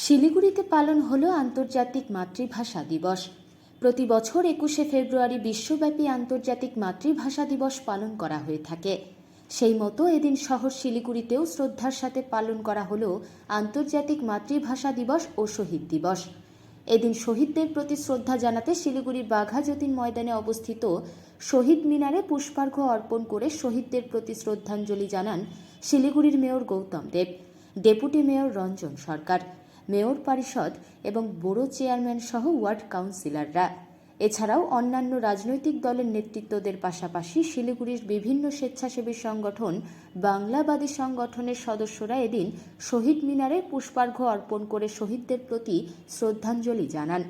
শিলিগুড়িতে পালন হলো আন্তর্জাতিক মাতৃভাষা দিবস। প্রতি বছর 21শে ফেব্রুয়ারি বিশ্বব্যাপী আন্তর্জাতিক মাতৃভাষা দিবস পালন করা হয়ে থাকে। সেই মতো এদিন শহর শিলিগুড়িতেও শ্রদ্ধার সাথে পালন করা হলো আন্তর্জাতিক মাতৃভাষা দিবস ও শহীদ দিবস। এদিন শহীদদের প্রতি শ্রদ্ধা জানাতে শিলিগুড়ি বাঘা যতীন ময়দানে অবস্থিত শহীদ মিনারে পুষ্পার্ঘ্য অর্পণ করে শহীদদের প্রতি শ্রদ্ধাঞ্জলি জানান শিলিগুড়ির মেয়র গৌতম দেব, ডেপুটি মেয়র রঞ্জন সরকার, মেয়র পরিষদ এবং বোরো চেয়ারম্যান সহ ওয়ার্ড কাউন্সিলররা। এছাড়াও অন্যান্য রাজনৈতিক দলের নেতৃত্বদের পাশাপাশি শিলিগুড়ির বিভিন্ন স্বেচ্ছাসেবী সংগঠন, বাংলাবাদী সংগঠনের সদস্যরা এদিন শহীদ মিনারে পুষ্পার্ঘ্য অর্পণ করে শহীদদের প্রতি শ্রদ্ধাঞ্জলি জানান।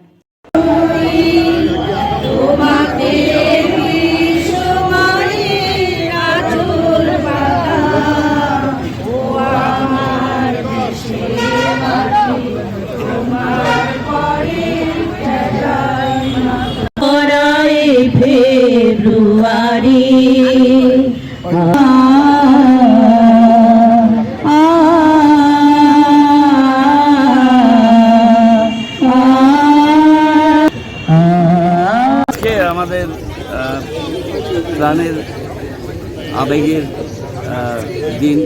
ফেব্রুয়ারি আমাদের প্রাণের আবেগের দিন,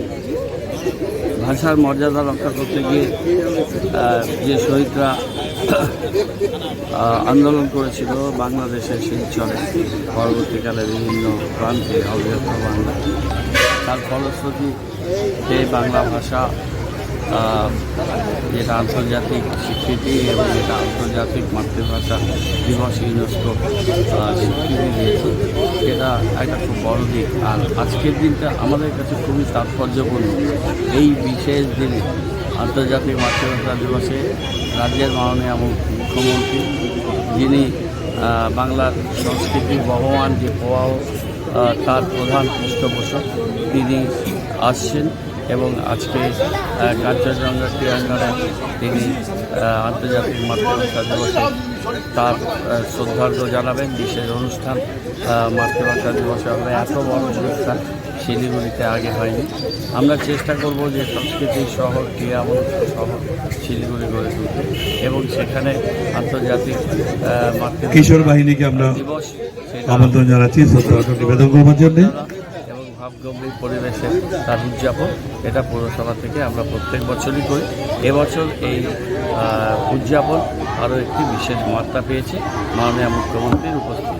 ভাষার মর্যাদা রক্ষা করতে গিয়ে যে শহীদরা আন্দোলন করেছিল বাংলাদেশের শিলচরে, পরবর্তীকালে বিভিন্ন প্রান্তে অবৃহত্ত বাংলা, তার ফলশ্রুতিতে বাংলা ভাষা যেটা আন্তর্জাতিক স্বীকৃতি এবং যেটা আন্তর্জাতিক মাতৃভাষা দিবস ইউনেস্কো স্বীকৃতি দিয়েছে, সেটা একটা খুব বড় দিক। আর আজকের দিনটা আমাদের কাছে খুবই তাৎপর্যপূর্ণ। এই বিশেষ দিনে আন্তর্জাতিক মাতৃভাষা দিবসে রাজ্যের মাননীয় মুখ্যমন্ত্রী, যিনি বাংলার সংস্কৃতির বহমান যে প্রবাহ তার প্রধান পৃষ্ঠপোষক, তিনি আসছেন এবং আজকে কাঞ্চনজঙ্ঘা ক্রীড়াঙ্গনে তিনি আন্তর্জাতিক মাতৃভাষা দিবসে তার শ্রদ্ধার্ঘ্য জানাবেন। বিশেষ অনুষ্ঠান মাতৃভাষা দিবসে হবে। এত বড় অনুষ্ঠান শিলিগুড়িতে আগে হয়নি। আমরা চেষ্টা করব যে সংস্কৃতির শহর, ক্রীড়ামূলক শহর শিলিগুড়ি গড়ে তুলতে এবং সেখানে আন্তর্জাতিক কিশোর বাহিনীকে আমরা দিবস আমন্ত্রণ জানাচ্ছি শ্রদ্ধা নিবেদন করবার জন্য এবং ভাবগম্ভীর পরিবেশে তার উদযাপন, এটা পৌরসভা থেকে আমরা প্রত্যেক বছরই করি। এবছর এই উদযাপন আরও একটি বিশেষ মাত্রা পেয়েছে মাননীয় মুখ্যমন্ত্রীর উপস্থিতি।